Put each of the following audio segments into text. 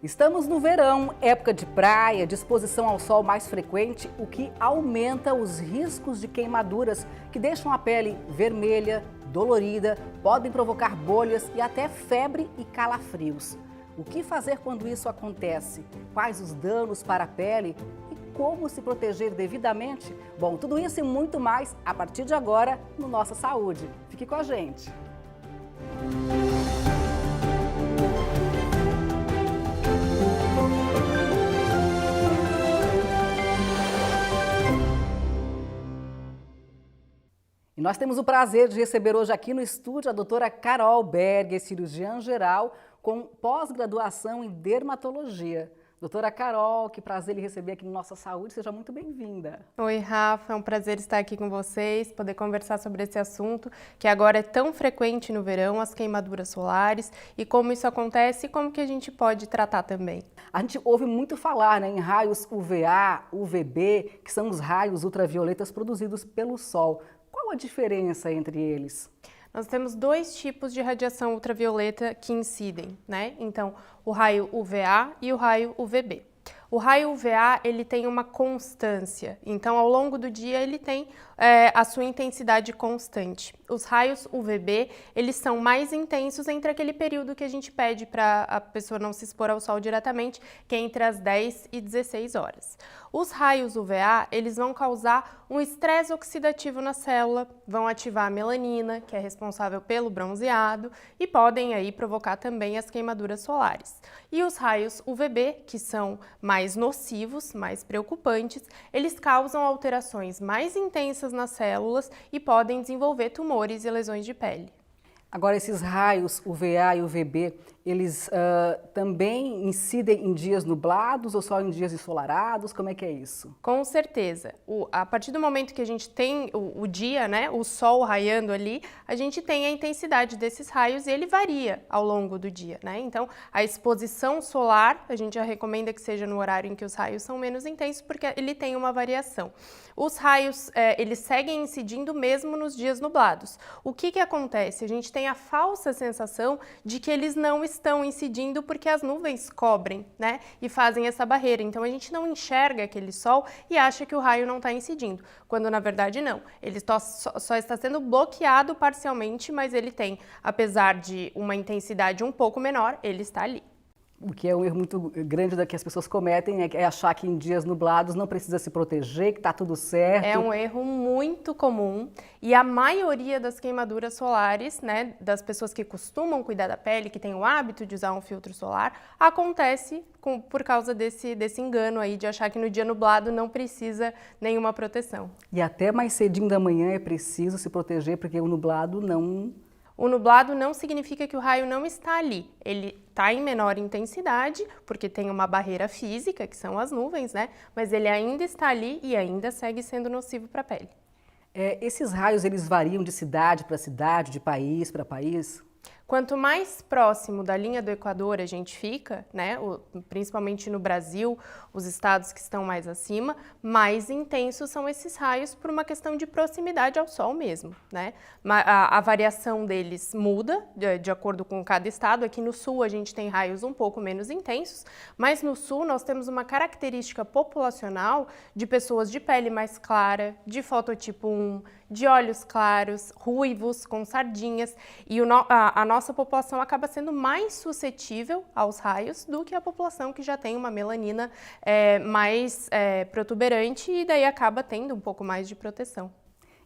Estamos no verão, época de praia, de exposição ao sol mais frequente, o que aumenta os riscos de queimaduras que deixam a pele vermelha, dolorida, podem provocar bolhas e até febre e calafrios. O que fazer quando isso acontece? Quais os danos para a pele e como se proteger devidamente? Bom, tudo isso e muito mais a partir de agora no Nossa Saúde. Fique com a gente! E nós temos o prazer de receber hoje aqui no estúdio a doutora Carol Berger, cirurgiã geral com pós-graduação em dermatologia. Doutora Carol, que prazer lhe receber aqui no Nossa Saúde, seja muito bem-vinda. Oi, Rafa, é um prazer estar aqui com vocês, poder conversar sobre esse assunto que agora é tão frequente no verão, as queimaduras solares, e como isso acontece e como que a gente pode tratar também. A gente ouve muito falar, né, em raios UVA, UVB, que são os raios ultravioletas produzidos pelo sol. Qual a diferença entre eles? Nós temos dois tipos de radiação ultravioleta que incidem, né? Então, o raio UVA e o raio UVB. O raio UVA, ele tem uma constância, então ao longo do dia ele tem a sua intensidade constante. Os raios UVB, eles são mais intensos entre aquele período que a gente pede para a pessoa não se expor ao sol diretamente, que é entre as 10 e 16 horas. Os raios UVA, eles vão causar um estresse oxidativo na célula, vão ativar a melanina, que é responsável pelo bronzeado, e podem aí provocar também as queimaduras solares. E os raios UVB, que são mais nocivos, mais preocupantes, eles causam alterações mais intensas nas células e podem desenvolver tumores e lesões de pele. Agora, esses raios UVA e UVB, eles também incidem em dias nublados ou só em dias ensolarados? Como é que é isso? Com certeza. A partir do momento que a gente tem o dia, né, o sol raiando ali, a gente tem a intensidade desses raios e ele varia ao longo do dia, né? Então, a exposição solar, a gente já recomenda que seja no horário em que os raios são menos intensos, porque ele tem uma variação. Os raios, eles seguem incidindo mesmo nos dias nublados. O que acontece? A gente tem a falsa sensação de que eles não estão incidindo porque as nuvens cobrem, né, e fazem essa barreira. Então a gente não enxerga aquele sol e acha que o raio não está incidindo, quando na verdade não. Ele só está sendo bloqueado parcialmente, mas ele tem, apesar de uma intensidade um pouco menor, ele está ali. O que é um erro muito grande que as pessoas cometem é achar que em dias nublados não precisa se proteger, que está tudo certo. É um erro muito comum e a maioria das queimaduras solares, né, das pessoas que costumam cuidar da pele, que têm o hábito de usar um filtro solar, acontece por causa desse engano aí de achar que no dia nublado não precisa nenhuma proteção. E até mais cedinho da manhã é preciso se proteger porque o nublado não... O nublado não significa que o raio não está ali, ele está em menor intensidade, porque tem uma barreira física, que são as nuvens, né? Mas ele ainda está ali e ainda segue sendo nocivo para a pele. Esses raios, eles variam de cidade para cidade, de país para país? Quanto mais próximo da linha do Equador a gente fica, né, principalmente no Brasil, os estados que estão mais acima, mais intensos são esses raios por uma questão de proximidade ao Sol mesmo, né? A variação deles muda de acordo com cada estado. Aqui no Sul a gente tem raios um pouco menos intensos, mas no Sul nós temos uma característica populacional de pessoas de pele mais clara, de fototipo 1, de olhos claros, ruivos, com sardinhas, e a nossa população acaba sendo mais suscetível aos raios do que a população que já tem uma melanina mais protuberante e daí acaba tendo um pouco mais de proteção.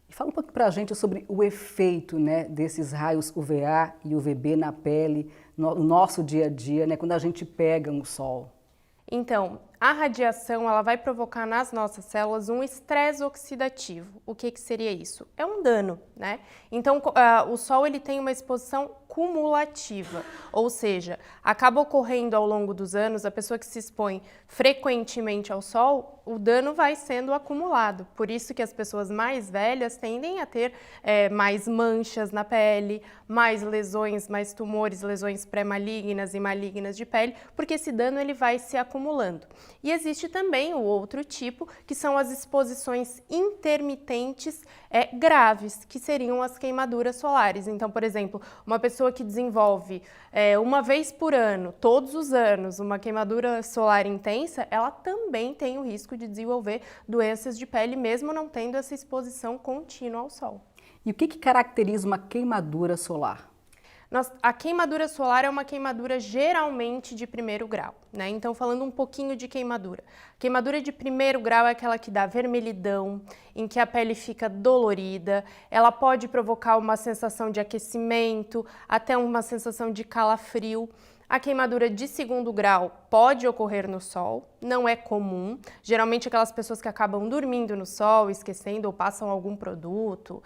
E fala um pouco pra gente sobre o efeito, né, desses raios UVA e UVB na pele, no nosso dia a dia, né, quando a gente pega um sol. Então, a radiação ela vai provocar nas nossas células um estresse oxidativo. O que seria isso? É um dano, né? Então, o Sol ele tem uma exposição cumulativa, ou seja, acaba ocorrendo ao longo dos anos, a pessoa que se expõe frequentemente ao Sol, o dano vai sendo acumulado. Por isso que as pessoas mais velhas tendem a ter mais manchas na pele, mais lesões, mais tumores, lesões pré-malignas e malignas de pele, porque esse dano ele vai se acumulando. E existe também o outro tipo, que são as exposições intermitentes graves, que seriam as queimaduras solares. Então, por exemplo, uma pessoa que desenvolve uma vez por ano, todos os anos, uma queimadura solar intensa, ela também tem o risco de desenvolver doenças de pele, mesmo não tendo essa exposição contínua ao sol. E o que caracteriza uma queimadura solar? A queimadura solar é uma queimadura geralmente de primeiro grau, né? Então, falando um pouquinho de queimadura. Queimadura de primeiro grau é aquela que dá vermelhidão, em que a pele fica dolorida, ela pode provocar uma sensação de aquecimento, até uma sensação de calafrio. A queimadura de segundo grau pode ocorrer no sol, não é comum. Geralmente aquelas pessoas que acabam dormindo no sol, esquecendo ou passam algum produto,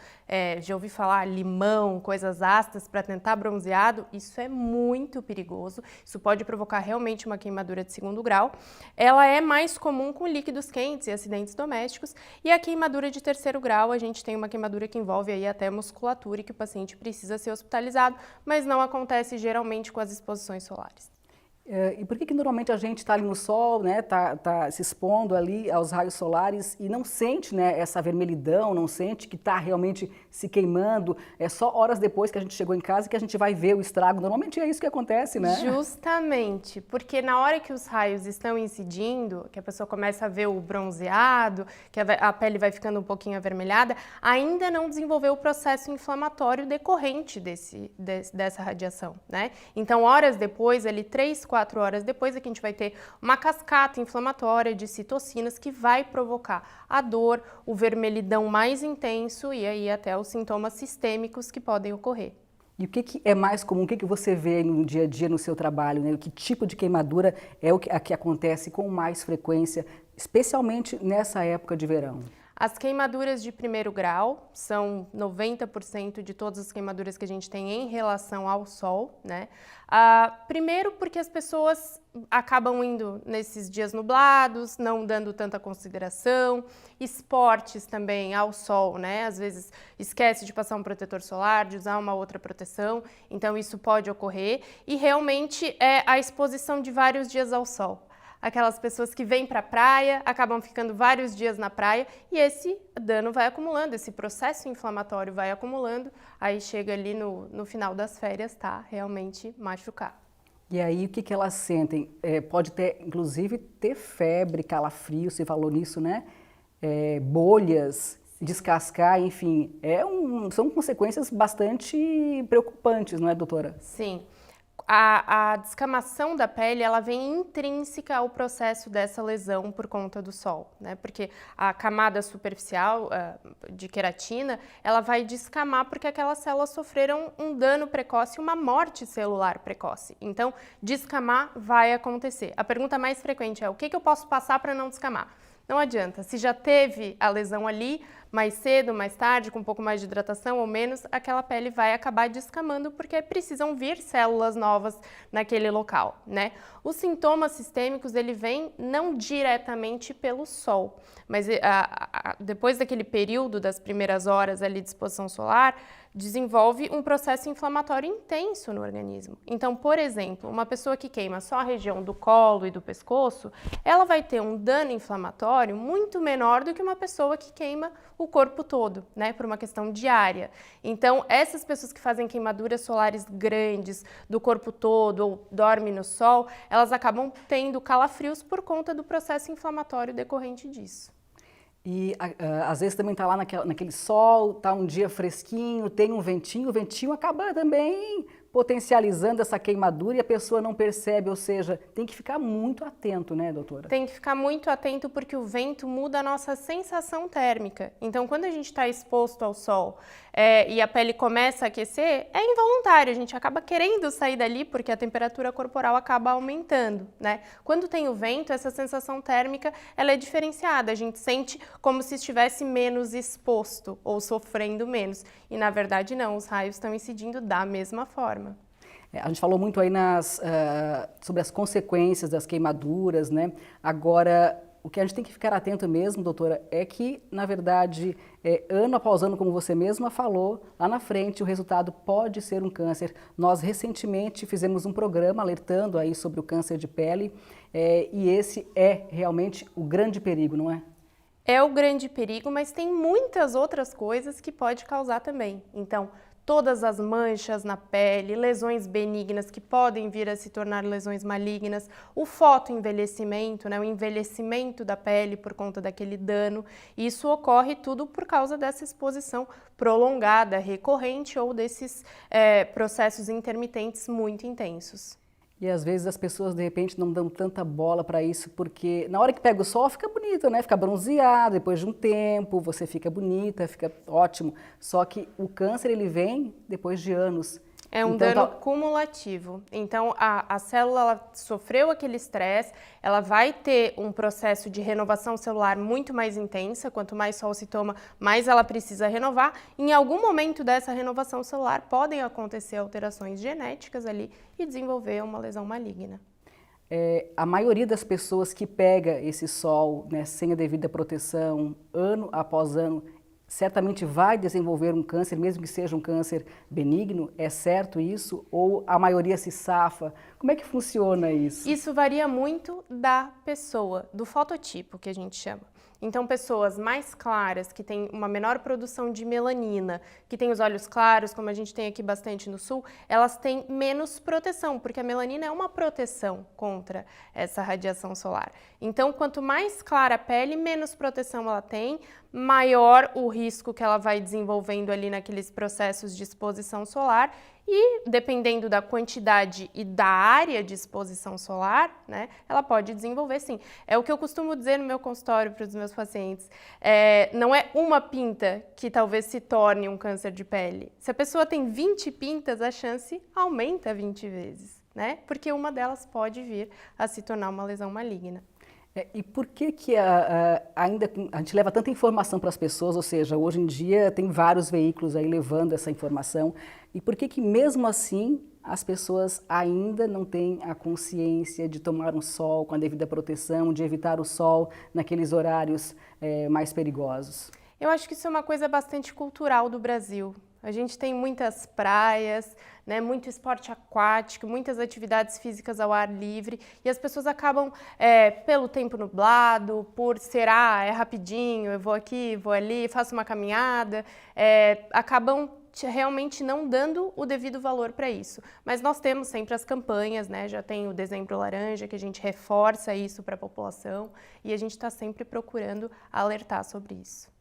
já ouvi falar limão, coisas ácidas para tentar bronzeado, isso é muito perigoso. Isso pode provocar realmente uma queimadura de segundo grau. Ela é mais comum com líquidos quentes e acidentes domésticos. E a queimadura de terceiro grau, a gente tem uma queimadura que envolve aí até musculatura e que o paciente precisa ser hospitalizado, mas não acontece geralmente com as exposições solares. E por que normalmente a gente está ali no sol, né, tá se expondo ali aos raios solares e não sente, né, essa vermelhidão, não sente que está realmente se queimando? É só horas depois que a gente chegou em casa que a gente vai ver o estrago. Normalmente é isso que acontece, né? Justamente, porque na hora que os raios estão incidindo, que a pessoa começa a ver o bronzeado, que a pele vai ficando um pouquinho avermelhada, ainda não desenvolveu o processo inflamatório decorrente dessa radiação, né? Então, horas depois, ali 4 horas depois, é que a gente vai ter uma cascata inflamatória de citocinas que vai provocar a dor, o vermelhidão mais intenso e aí até os sintomas sistêmicos que podem ocorrer. E o que é mais comum? O que você vê no dia a dia no seu trabalho, né? Que tipo de queimadura é a que acontece com mais frequência, especialmente nessa época de verão? As queimaduras de primeiro grau são 90% de todas as queimaduras que a gente tem em relação ao sol, né? Primeiro porque as pessoas acabam indo nesses dias nublados, não dando tanta consideração, esportes também ao sol, né? Às vezes esquece de passar um protetor solar, de usar uma outra proteção, então isso pode ocorrer e realmente é a exposição de vários dias ao sol. Aquelas pessoas que vêm para a praia, acabam ficando vários dias na praia e esse dano vai acumulando, esse processo inflamatório vai acumulando, aí chega ali no final das férias, tá realmente machucado. E aí o que elas sentem? Pode ter, inclusive, ter febre, calafrio, você falou nisso, né? Bolhas, descascar, enfim, são consequências bastante preocupantes, não é, doutora? Sim. A descamação da pele, ela vem intrínseca ao processo dessa lesão por conta do sol, né? Porque a camada superficial de queratina, ela vai descamar porque aquelas células sofreram um dano precoce, uma morte celular precoce. Então, descamar vai acontecer. A pergunta mais frequente é: o que eu posso passar para não descamar? Não adianta, se já teve a lesão ali, mais cedo, mais tarde, com um pouco mais de hidratação ou menos, aquela pele vai acabar descamando porque precisam vir células novas naquele local, né? Os sintomas sistêmicos, ele vem não diretamente pelo sol, mas depois daquele período das primeiras horas ali de exposição solar, desenvolve um processo inflamatório intenso no organismo. Então, por exemplo, uma pessoa que queima só a região do colo e do pescoço, ela vai ter um dano inflamatório muito menor do que uma pessoa que queima o corpo todo, né, por uma questão diária. Então, essas pessoas que fazem queimaduras solares grandes do corpo todo ou dormem no sol, elas acabam tendo calafrios por conta do processo inflamatório decorrente disso. E às vezes também está lá naquele sol, está um dia fresquinho, tem um ventinho, o ventinho acaba também potencializando essa queimadura e a pessoa não percebe, ou seja, tem que ficar muito atento, né, doutora? Tem que ficar muito atento porque o vento muda a nossa sensação térmica. Então, quando a gente está exposto ao sol e a pele começa a aquecer, é involuntário, a gente acaba querendo sair dali porque a temperatura corporal acaba aumentando, né? Quando tem o vento, essa sensação térmica, ela é diferenciada, a gente sente como se estivesse menos exposto ou sofrendo menos. E, na verdade, não, os raios estão incidindo da mesma forma. A gente falou muito aí sobre as consequências das queimaduras, né? Agora, O que a gente tem que ficar atento mesmo, doutora, é que, na verdade, ano após ano, como você mesma falou, lá na frente o resultado pode ser um câncer. Nós recentemente fizemos um programa alertando aí sobre o câncer de pele e esse é realmente o grande perigo, não é? É o grande perigo, mas tem muitas outras coisas que pode causar também. Então, todas as manchas na pele, lesões benignas que podem vir a se tornar lesões malignas, o fotoenvelhecimento, né, o envelhecimento da pele por conta daquele dano, isso ocorre tudo por causa dessa exposição prolongada, recorrente ou desses processos intermitentes muito intensos. E às vezes as pessoas de repente não dão tanta bola para isso, porque na hora que pega o sol fica bonito, né? Fica bronzeado, depois de um tempo você fica bonita, fica ótimo. Só que o câncer ele vem depois de anos. É um dano cumulativo. Então, a célula ela sofreu aquele estresse, ela vai ter um processo de renovação celular muito mais intensa. Quanto mais sol se toma, mais ela precisa renovar. Em algum momento dessa renovação celular, podem acontecer alterações genéticas ali e desenvolver uma lesão maligna. A maioria das pessoas que pega esse sol, né, sem a devida proteção, ano após ano, certamente vai desenvolver um câncer, mesmo que seja um câncer benigno, é certo isso? Ou a maioria se safa? Como é que funciona isso? Isso varia muito da pessoa, do fototipo que a gente chama. Então, pessoas mais claras, que têm uma menor produção de melanina, que têm os olhos claros, como a gente tem aqui bastante no sul, elas têm menos proteção, porque a melanina é uma proteção contra essa radiação solar. Então, quanto mais clara a pele, menos proteção ela tem, maior o risco que ela vai desenvolvendo ali naqueles processos de exposição solar. E, dependendo da quantidade e da área de exposição solar, né, ela pode desenvolver sim. É o que eu costumo dizer no meu consultório para os meus pacientes. Não é uma pinta que talvez se torne um câncer de pele. Se a pessoa tem 20 pintas, a chance aumenta 20 vezes, né? Porque uma delas pode vir a se tornar uma lesão maligna. E por que ainda a gente leva tanta informação para as pessoas, ou seja, hoje em dia tem vários veículos aí levando essa informação, e por que mesmo assim as pessoas ainda não têm a consciência de tomar um sol com a devida proteção, de evitar o sol naqueles horários mais perigosos? Eu acho que isso é uma coisa bastante cultural do Brasil. A gente tem muitas praias, né, muito esporte aquático, muitas atividades físicas ao ar livre e as pessoas acabam, pelo tempo nublado, por ser, é rapidinho, eu vou aqui, vou ali, faço uma caminhada, acabam realmente não dando o devido valor para isso. Mas nós temos sempre as campanhas, né, já tem o Dezembro Laranja, que a gente reforça isso para a população e a gente está sempre procurando alertar sobre isso.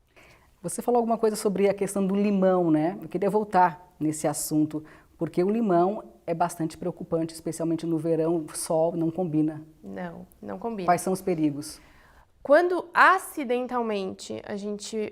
Você falou alguma coisa sobre a questão do limão, né? Eu queria voltar nesse assunto, porque o limão é bastante preocupante, especialmente no verão, o sol não combina. Não combina. Quais são os perigos? Quando acidentalmente a gente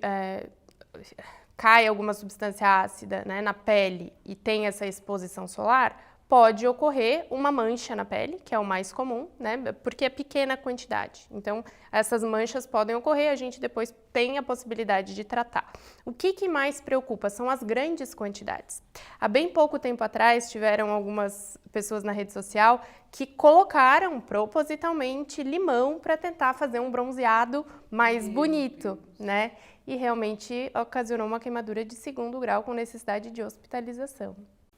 cai alguma substância ácida, né, na pele e tem essa exposição solar, pode ocorrer uma mancha na pele, que é o mais comum, né, porque é pequena quantidade. Então, essas manchas podem ocorrer, a gente depois tem a possibilidade de tratar. O que mais preocupa são as grandes quantidades. Há bem pouco tempo atrás, tiveram algumas pessoas na rede social que colocaram propositalmente limão para tentar fazer um bronzeado mais bonito, né? E realmente ocasionou uma queimadura de 2º grau com necessidade de hospitalização.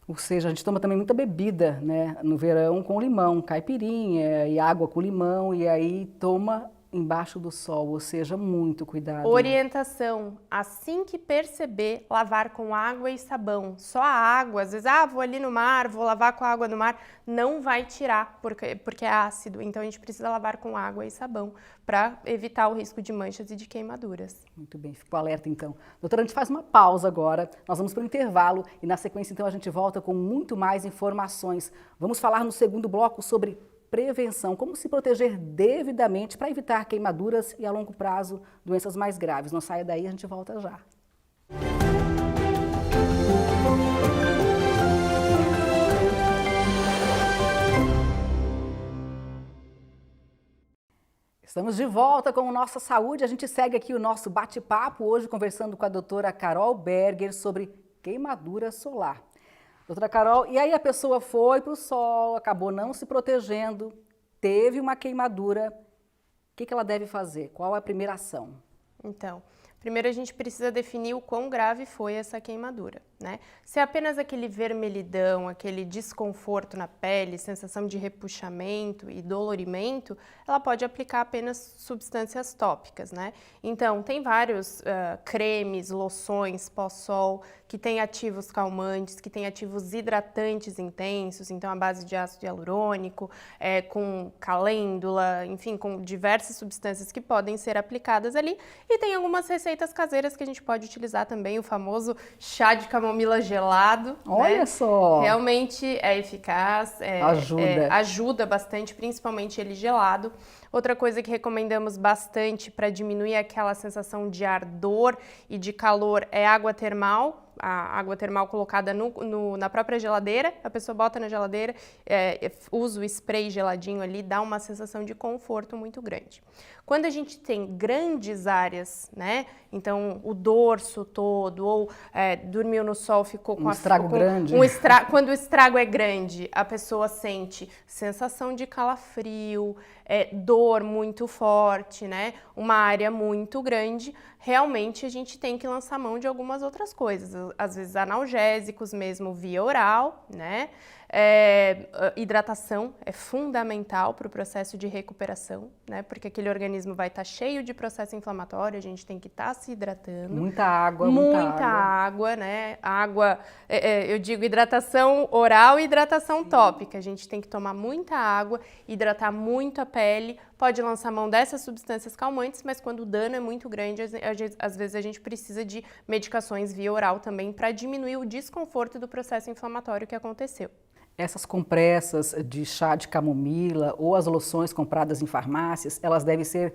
Ou seja, a gente toma também muita bebida, né, no verão com limão, caipirinha e água com limão, e aí toma embaixo do sol, ou seja, muito cuidado. Orientação, assim que perceber, lavar com água e sabão. Só a água, às vezes, vou ali no mar, vou lavar com a água do mar, não vai tirar, porque é ácido. Então a gente precisa lavar com água e sabão para evitar o risco de manchas e de queimaduras. Muito bem, fico alerta então. Doutora, a gente faz uma pausa agora, nós vamos para o intervalo e na sequência então a gente volta com muito mais informações. Vamos falar no segundo bloco sobre prevenção, como se proteger devidamente para evitar queimaduras e a longo prazo doenças mais graves. Não saia daí, a gente volta já. Estamos de volta com o Nossa Saúde. A gente segue aqui o nosso bate-papo, hoje conversando com a doutora Carol Berger sobre queimadura solar. Doutora Carol, e aí a pessoa foi para o sol, acabou não se protegendo, teve uma queimadura que ela deve fazer? Qual é a primeira ação? Então, primeiro a gente precisa definir o quão grave foi essa queimadura, né? Se é apenas aquele vermelhidão, aquele desconforto na pele, sensação de repuxamento e dolorimento, ela pode aplicar apenas substâncias tópicas, né? Então, tem vários cremes, loções, pós-sol, que têm ativos calmantes, que têm ativos hidratantes intensos, então à base de ácido hialurônico, com calêndula, enfim, com diversas substâncias que podem ser aplicadas ali. E tem algumas receitas caseiras que a gente pode utilizar também, o famoso chá de camomila gelado. Olha, né? só! Realmente é eficaz, ajuda bastante, principalmente ele gelado. Outra coisa que recomendamos bastante para diminuir aquela sensação de ardor e de calor é água termal. A água termal colocada na própria geladeira, a pessoa bota na geladeira, usa o spray geladinho ali, dá uma sensação de conforto muito grande. Quando a gente tem grandes áreas, né, então o dorso todo, ou dormiu no sol, ficou com um estrago grande. Quando o estrago é grande, a pessoa sente sensação de calafrio, dor muito forte, né, uma área muito grande, realmente a gente tem que lançar mão de algumas outras coisas, às vezes analgésicos mesmo via oral, né? Hidratação é fundamental para o processo de recuperação, né? Porque aquele organismo vai estar cheio de processo inflamatório, a gente tem que estar se hidratando. Muita água, muita água, né? Água, eu digo hidratação oral e hidratação tópica. A gente tem que tomar muita água, hidratar muito a pele, pode lançar mão dessas substâncias calmantes, mas quando o dano é muito grande, às vezes a gente precisa de medicações via oral também para diminuir o desconforto do processo inflamatório que aconteceu. Essas compressas de chá de camomila ou as loções compradas em farmácias, elas devem ser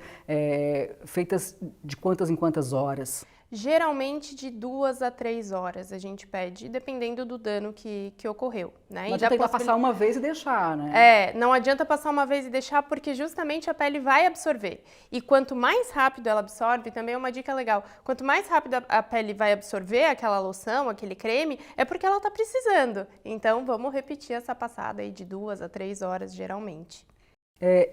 feitas de quantas em quantas horas? Geralmente de 2 a 3 horas a gente pede, dependendo do dano que ocorreu, né? Não adianta passar uma vez e deixar, né? Não adianta passar uma vez e deixar porque justamente a pele vai absorver. E quanto mais rápido ela absorve, também é uma dica legal, quanto mais rápido a pele vai absorver aquela loção, aquele creme, é porque ela está precisando. Então vamos repetir essa passada aí de 2 a 3 horas geralmente.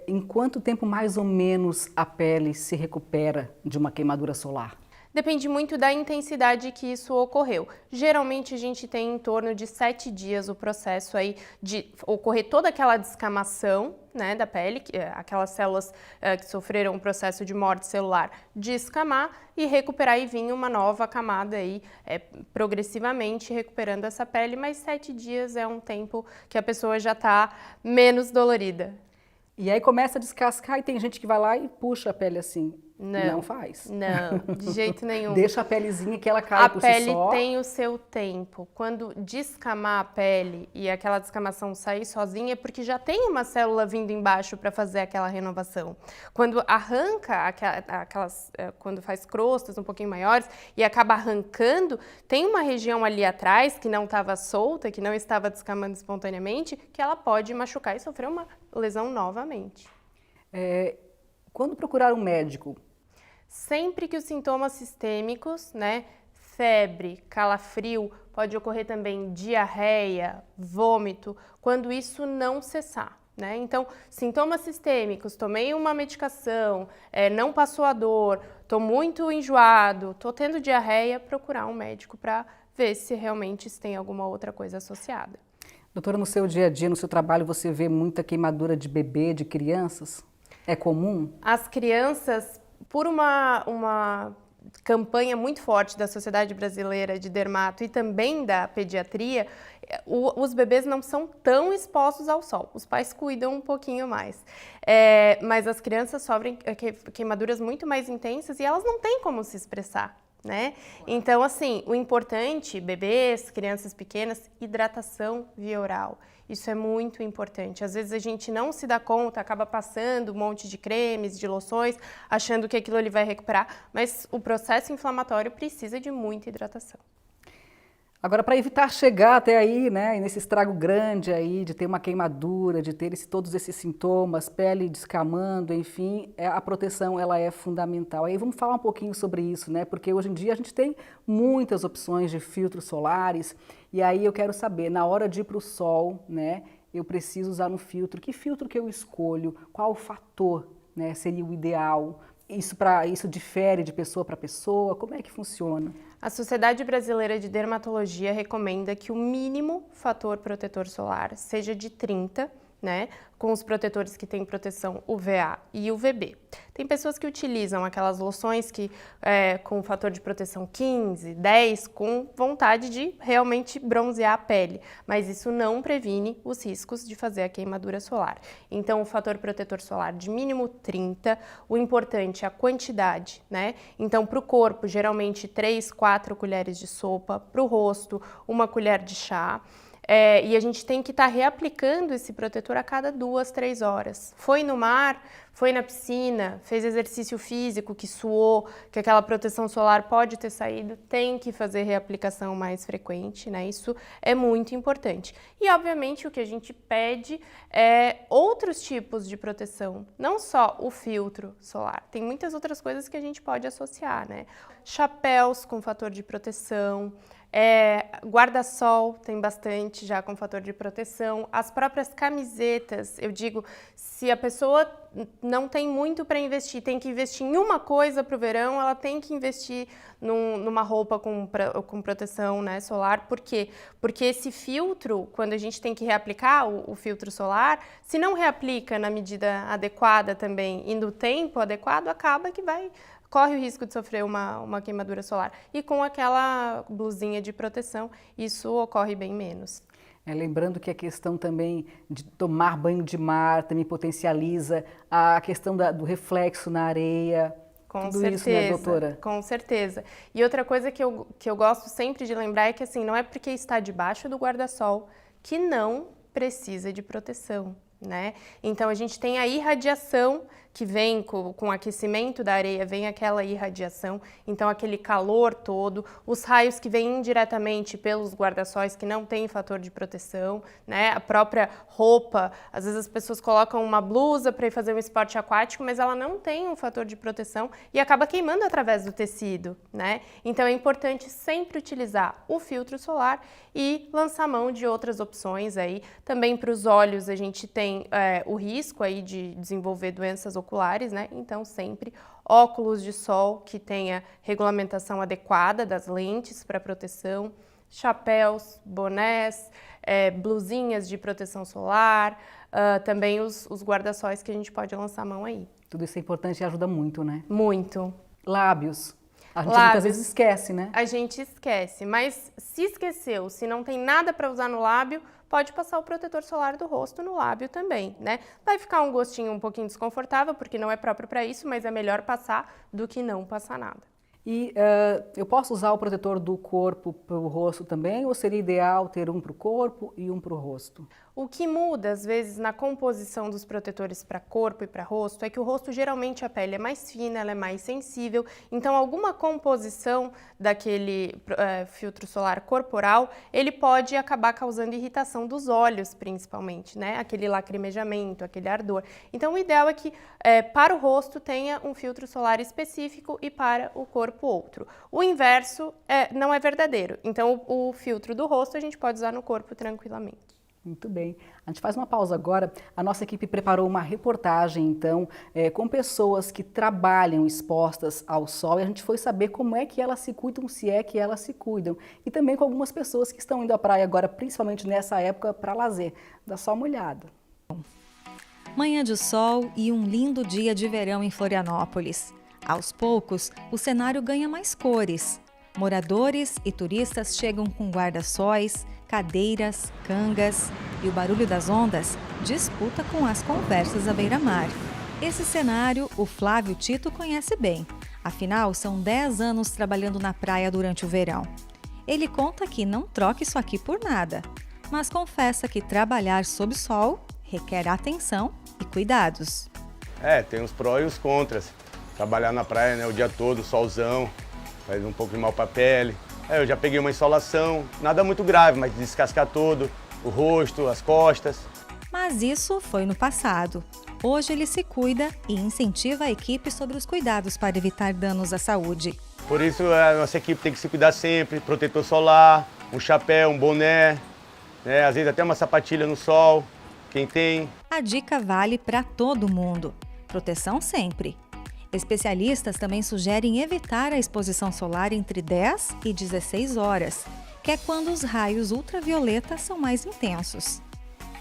Em quanto tempo mais ou menos a pele se recupera de uma queimadura solar? Depende muito da intensidade que isso ocorreu. Geralmente a gente tem em torno de 7 dias o processo aí de ocorrer toda aquela descamação, né, da pele, aquelas células que sofreram um processo de morte celular descamar e recuperar e vir uma nova camada aí progressivamente recuperando essa pele, mas 7 dias é um tempo que a pessoa já está menos dolorida. E aí começa a descascar e tem gente que vai lá e puxa a pele assim. Não faz. Não, de jeito nenhum. Deixa a pelezinha que ela cai por si só. A pele tem o seu tempo. Quando descamar a pele e aquela descamação sair sozinha, é porque já tem uma célula vindo embaixo para fazer aquela renovação. Quando arranca quando faz crostas um pouquinho maiores e acaba arrancando, tem uma região ali atrás que não estava solta, que não estava descamando espontaneamente, que ela pode machucar e sofrer uma lesão novamente. Quando procurar um médico? Sempre que os sintomas sistêmicos, né, febre, calafrio, pode ocorrer também diarreia, vômito, quando isso não cessar, né? Então, sintomas sistêmicos, tomei uma medicação, não passou a dor, estou muito enjoado, estou tendo diarreia, procurar um médico para ver se realmente tem alguma outra coisa associada. Doutora, no seu dia a dia, no seu trabalho, você vê muita queimadura de bebê, de crianças? É comum? As crianças, por uma campanha muito forte da Sociedade Brasileira de Dermato e também da pediatria, os bebês não são tão expostos ao sol. Os pais cuidam um pouquinho mais. Mas as crianças sofrem queimaduras muito mais intensas e elas não têm como se expressar, né? Então, assim, o importante, bebês, crianças pequenas, hidratação via oral. Isso é muito importante. Às vezes a gente não se dá conta, acaba passando um monte de cremes, de loções, achando que aquilo ali vai recuperar, mas o processo inflamatório precisa de muita hidratação. Agora, para evitar chegar até aí, né, nesse estrago grande aí, de ter uma queimadura, de ter todos esses sintomas, pele descamando, enfim, a proteção ela é fundamental. Aí vamos falar um pouquinho sobre isso, né, porque hoje em dia a gente tem muitas opções de filtros solares, e aí eu quero saber, na hora de ir para o sol, né, eu preciso usar um filtro. Que filtro que eu escolho? Qual o fator né, seria o ideal? Isso difere de pessoa para pessoa? Como é que funciona? A Sociedade Brasileira de Dermatologia recomenda que o mínimo fator protetor solar seja de 30, né, com os protetores que têm proteção UVA e UVB. Tem pessoas que utilizam aquelas loções com fator de proteção 15, 10, com vontade de realmente bronzear a pele, mas isso não previne os riscos de fazer a queimadura solar. Então, o fator protetor solar de mínimo 30, o importante é a quantidade, né? Então, para o corpo, geralmente 3, 4 colheres de sopa, para o rosto, 1 colher de chá. E a gente tem que estar reaplicando esse protetor a cada 2, 3 horas. Foi no mar, foi na piscina, fez exercício físico, que suou, que aquela proteção solar pode ter saído, tem que fazer reaplicação mais frequente, né? Isso é muito importante. E, obviamente, o que a gente pede é outros tipos de proteção, não só o filtro solar. Tem muitas outras coisas que a gente pode associar, né? Chapéus com fator de proteção, guarda-sol tem bastante já com fator de proteção, as próprias camisetas, eu digo, se a pessoa não tem muito para investir, tem que investir em uma coisa para o verão, ela tem que investir numa roupa com proteção, né, solar. Por quê? Porque esse filtro, quando a gente tem que reaplicar o filtro solar, se não reaplica na medida adequada também e no tempo adequado, acaba que corre o risco de sofrer uma queimadura solar. E com aquela blusinha de proteção, isso ocorre bem menos. Lembrando que a questão também de tomar banho de mar também potencializa a questão do reflexo na areia. Com Tudo certeza, isso, né, doutora? Com certeza. E outra coisa que eu gosto sempre de lembrar é que, assim, não é porque está debaixo do guarda-sol que não precisa de proteção, né? Então, a gente tem a irradiação que vem com o aquecimento da areia, vem aquela irradiação, então aquele calor todo, os raios que vêm indiretamente pelos guarda-sóis que não têm fator de proteção, né? A própria roupa, às vezes as pessoas colocam uma blusa para ir fazer um esporte aquático, mas ela não tem um fator de proteção e acaba queimando através do tecido, né? Então é importante sempre utilizar o filtro solar e lançar mão de outras opções aí. Também para os olhos a gente tem o risco aí de desenvolver doenças oculares, né? Então sempre óculos de sol que tenha regulamentação adequada das lentes para proteção, chapéus, bonés, blusinhas de proteção solar, também os guarda-sóis que a gente pode lançar a mão aí. Tudo isso é importante e ajuda muito, né? Muito. Lábios. A gente muitas vezes esquece, né? A gente esquece, mas se esqueceu, se não tem nada para usar no lábio, pode passar o protetor solar do rosto no lábio também, né? Vai ficar um gostinho um pouquinho desconfortável, porque não é próprio para isso, mas é melhor passar do que não passar nada. E eu posso usar o protetor do corpo para o rosto também, ou seria ideal ter um para o corpo e um para o rosto? O que muda, às vezes, na composição dos protetores para corpo e para rosto é que o rosto, geralmente, a pele é mais fina, ela é mais sensível, então alguma composição daquele filtro solar corporal, ele pode acabar causando irritação dos olhos, principalmente, né? Aquele lacrimejamento, aquele ardor. Então, o ideal é que para o rosto tenha um filtro solar específico e para o corpo outro. O inverso não é verdadeiro, então o filtro do rosto a gente pode usar no corpo tranquilamente. Muito bem. A gente faz uma pausa agora. A nossa equipe preparou uma reportagem, então, com pessoas que trabalham expostas ao sol e a gente foi saber como é que elas se cuidam, se é que elas se cuidam. E também com algumas pessoas que estão indo à praia agora, principalmente nessa época, para lazer. Dá só uma olhada. Manhã de sol e um lindo dia de verão em Florianópolis. Aos poucos, o cenário ganha mais cores. Moradores e turistas chegam com guarda-sóis, cadeiras, cangas e o barulho das ondas disputa com as conversas à beira-mar. Esse cenário o Flávio Tito conhece bem, afinal são 10 anos trabalhando na praia durante o verão. Ele conta que não troca isso aqui por nada, mas confessa que trabalhar sob sol requer atenção e cuidados. Tem os prós e os contras. Trabalhar na praia, né, o dia todo, solzão, faz um pouco de mal para a pele. Eu já peguei uma insolação, nada muito grave, mas descascar todo, o rosto, as costas. Mas isso foi no passado. Hoje ele se cuida e incentiva a equipe sobre os cuidados para evitar danos à saúde. Por isso a nossa equipe tem que se cuidar sempre, protetor solar, um chapéu, um boné, né, às vezes até uma sapatilha no sol, quem tem. A dica vale para todo mundo. proteção sempre. Especialistas também sugerem evitar a exposição solar entre 10 e 16 horas, que é quando os raios ultravioleta são mais intensos.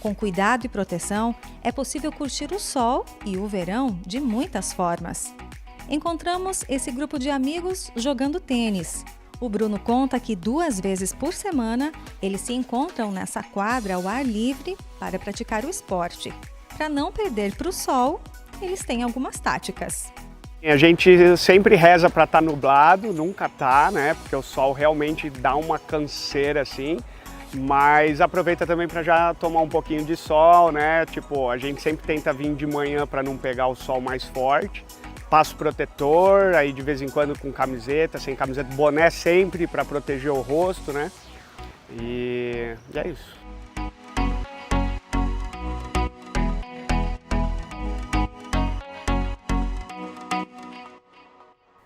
Com cuidado e proteção, é possível curtir o sol e o verão de muitas formas. Encontramos esse grupo de amigos jogando tênis. O Bruno conta que 2 vezes por semana eles se encontram nessa quadra ao ar livre para praticar o esporte. Para não perder para o sol, eles têm algumas táticas. A gente sempre reza para estar nublado, nunca tá, né? Porque o sol realmente dá uma canseira assim. Mas aproveita também para já tomar um pouquinho de sol, né? Tipo, a gente sempre tenta vir de manhã para não pegar o sol mais forte. Passo protetor, aí de vez em quando com camiseta, sem camiseta, boné sempre para proteger o rosto, né? E é isso.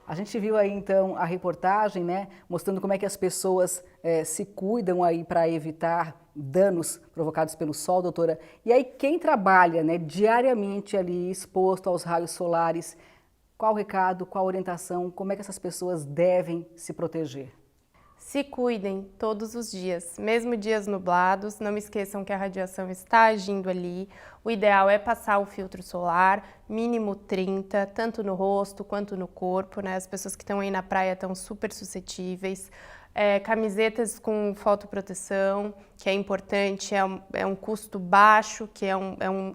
A gente viu aí então a reportagem, né, mostrando como é que as pessoas se cuidam aí para evitar danos provocados pelo sol, doutora. E aí quem trabalha, né, diariamente ali exposto aos raios solares, qual o recado, qual a orientação, como é que essas pessoas devem se proteger? Se cuidem todos os dias, mesmo dias nublados, não esqueçam que a radiação está agindo ali. O ideal é passar o filtro solar, mínimo 30, tanto no rosto quanto no corpo, né? As pessoas que estão aí na praia estão super suscetíveis. Camisetas com fotoproteção, que é importante, é um custo baixo, que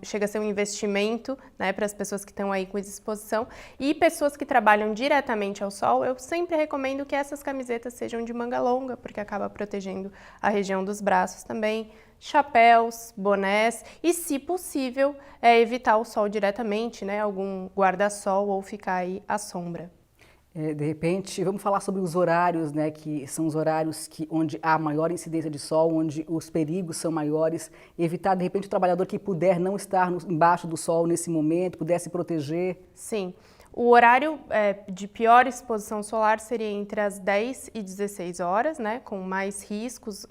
chega a ser um investimento, né, para as pessoas que estão aí com exposição. E pessoas que trabalham diretamente ao sol, eu sempre recomendo que essas camisetas sejam de manga longa, porque acaba protegendo a região dos braços também. Chapéus, bonés e, se possível, evitar o sol diretamente, né, algum guarda-sol ou ficar aí à sombra. De repente, vamos falar sobre os horários, né, que são os horários onde há maior incidência de sol, onde os perigos são maiores, evitar, de repente, o trabalhador que puder não estar embaixo do sol nesse momento, puder se proteger. Sim. O horário de pior exposição solar seria entre as 10 e 16 horas, né, com mais riscos,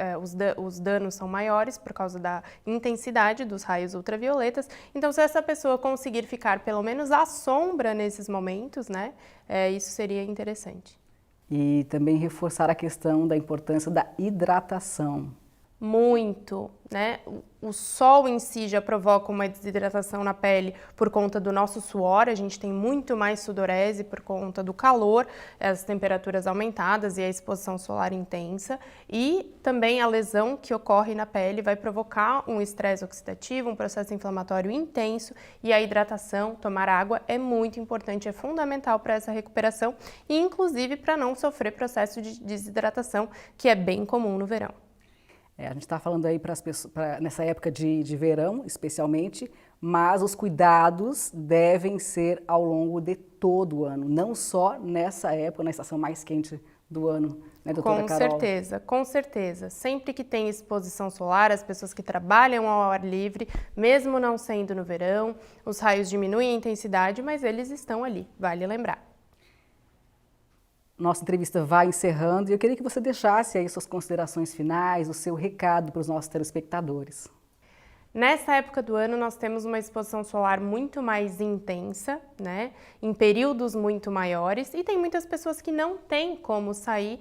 os danos são maiores por causa da intensidade dos raios ultravioletas. Então, se essa pessoa conseguir ficar pelo menos à sombra nesses momentos, né, isso seria interessante. E também reforçar a questão da importância da hidratação. Muito, né? O sol em si já provoca uma desidratação na pele por conta do nosso suor, a gente tem muito mais sudorese por conta do calor, as temperaturas aumentadas e a exposição solar intensa, e também a lesão que ocorre na pele vai provocar um estresse oxidativo, um processo inflamatório intenso, e a hidratação, tomar água, é muito importante, é fundamental para essa recuperação e inclusive para não sofrer processo de desidratação, que é bem comum no verão. A gente está falando aí para as pessoas, nessa época de verão, especialmente, mas os cuidados devem ser ao longo de todo o ano, não só nessa época, na estação mais quente do ano, né, doutora Carol? Com certeza. Sempre que tem exposição solar, as pessoas que trabalham ao ar livre, mesmo não sendo no verão, os raios diminuem a intensidade, mas eles estão ali, vale lembrar. Nossa entrevista vai encerrando e eu queria que você deixasse aí suas considerações finais, o seu recado para os nossos telespectadores. Nessa época do ano, nós temos uma exposição solar muito mais intensa, né, em períodos muito maiores, e tem muitas pessoas que não têm como sair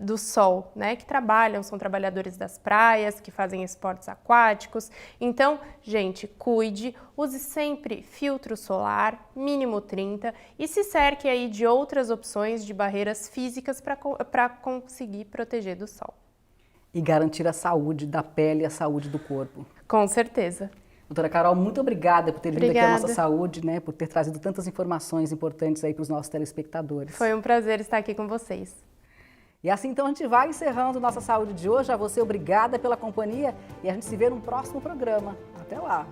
do sol, né, que trabalham, são trabalhadores das praias, que fazem esportes aquáticos. Então, gente, cuide, use sempre filtro solar, mínimo 30, e se cerque aí de outras opções de barreiras físicas para conseguir proteger do sol. E garantir a saúde da pele e a saúde do corpo. Com certeza. Doutora Carol, muito obrigada por ter vindo aqui à Nossa Saúde, né, por ter trazido tantas informações importantes aí para os nossos telespectadores. Foi um prazer estar aqui com vocês. E assim então a gente vai encerrando Nossa Saúde de hoje. A você, obrigada pela companhia e a gente se vê no próximo programa. Até lá!